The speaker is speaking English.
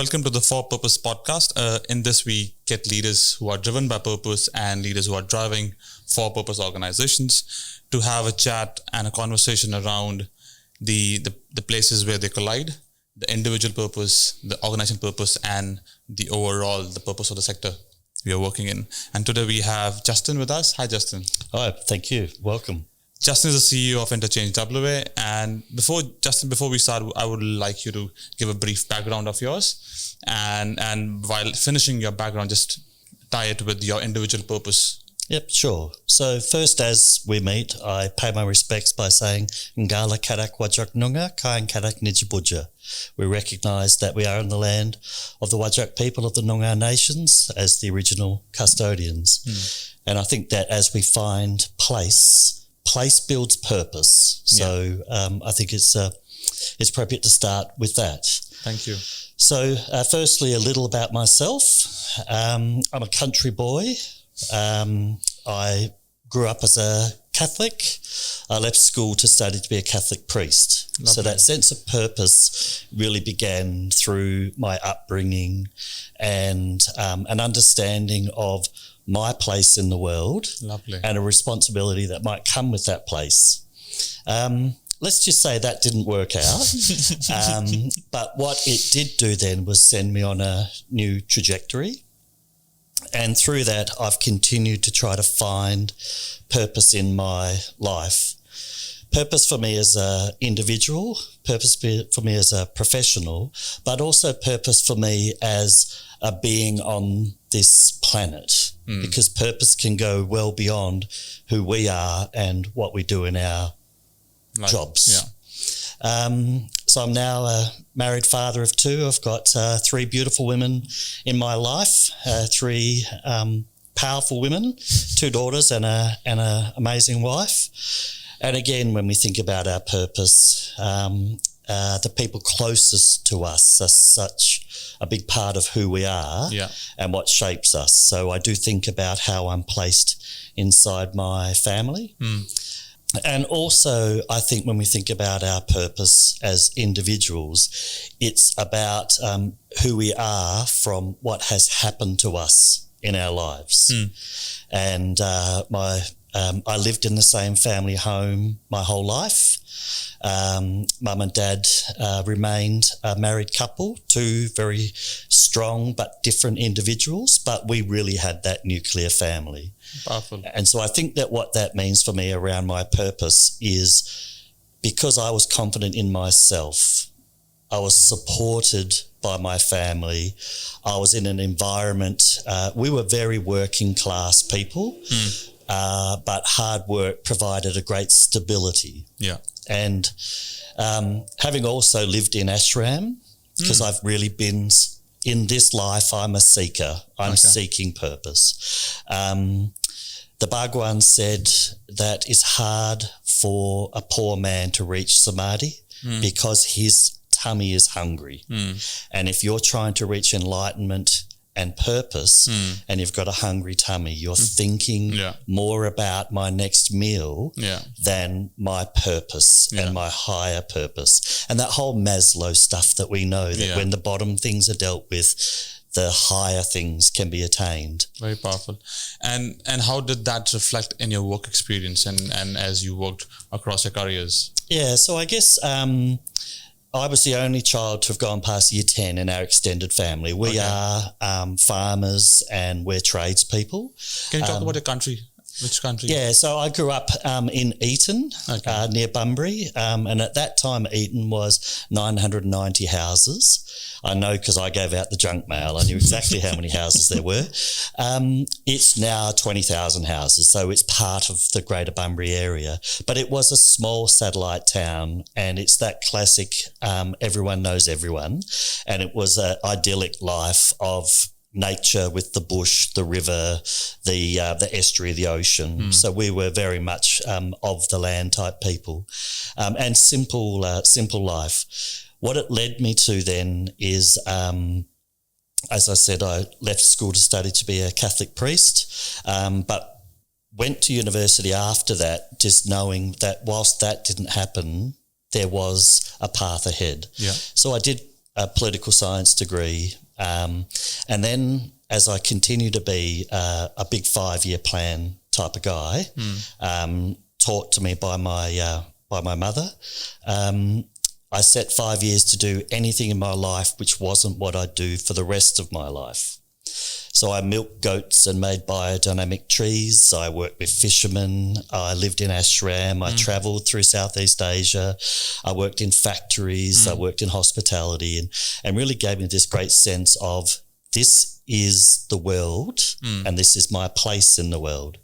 welcome to the For Purpose podcast. In this, we get leaders who are driven by purpose and leaders who are driving for purpose organizations to have a chat and a conversation around the places where they collide, the individual purpose, the organizational purpose, and the purpose of the sector we are working in. And today we have Justin with us. Hi, Justin. Hi, thank you. Welcome. Justin is the CEO of Interchange WA. And before we start, I would like you to give a brief background of yours. And while finishing your background, just tie it with your individual purpose. Yep, sure. So first, as we meet, I pay my respects by saying Ngala Karak Wajak Nunga, Kain Karak Nijibuja. We recognise that we are in the land of the Wajak people of the Noongar nations as the original custodians. And I think that as we find place builds purpose. So I think it's appropriate to start with that. Thank you. So firstly, a little about myself. I'm a country boy. I grew up as a Catholic. I left school to study to be a Catholic priest. Lovely. So that sense of purpose really began through my upbringing and an understanding of my place in the world. Lovely. And a responsibility that might come with that place. Let's just say that didn't work out. But what it did do then was send me on a new trajectory. And through that, I've continued to try to find purpose in my life. Purpose for me as an individual, purpose for me as a professional, but also purpose for me as a being on this planet. Because purpose can go well beyond who we are and what we do in our jobs. Yeah. So I'm now a married father of two. I've got three beautiful women in my life, three powerful women, two daughters and a amazing wife. And again, when we think about our purpose, the people closest to us are such a big part of who we are and what shapes us. So I do think about how I'm placed inside my family. And also, I think when we think about our purpose as individuals, it's about who we are from what has happened to us in our lives. And I lived in the same family home my whole life. Mum and dad remained a married couple, two very strong but different individuals, but we really had that nuclear family. Powerful. And so I think that what that means for me around my purpose is because I was confident in myself, I was supported by my family, I was in an environment, we were very working class people, but hard work provided a great stability. Yeah. And having also lived in ashram, because I've really been in this life, I'm a seeker. I'm seeking purpose. The Bhagwan said that it's hard for a poor man to reach samadhi because his tummy is hungry. And if you're trying to reach enlightenment and purpose and you've got a hungry tummy, you're thinking more about my next meal than my purpose and my higher purpose. And that whole Maslow stuff that we know, that when the bottom things are dealt with, the higher things can be attained. Very powerful. And how did that reflect in your work experience and as you worked across your careers? Yeah, so I guess I was the only child to have gone past year 10 in our extended family. We are farmers and we're tradespeople. Can you talk about your country? Which country? Yeah, so I grew up in Eton, near Bunbury, and at that time Eton was 990 houses. I know because I gave out the junk mail. I knew exactly how many houses there were. It's now 20,000 houses, so it's part of the Greater Bunbury area. But it was a small satellite town, and it's that classic everyone knows everyone, and it was an idyllic life of nature with the bush, the river, the estuary, the ocean. So we were very much of the land type people, and simple life. What it led me to then is, as I said, I left school to study to be a Catholic priest, but went to university after that, just knowing that whilst that didn't happen, there was a path ahead. Yeah. So I did a political science degree. And then as I continue to be a big 5-year plan type of guy, taught to me by my mother, I set 5 years to do anything in my life which wasn't what I'd do for the rest of my life. So I milked goats and made biodynamic trees. I worked with fishermen. I lived in ashram. I travelled through Southeast Asia. I worked in factories. I worked in hospitality, and really gave me this great sense of this is the world and this is my place in the world.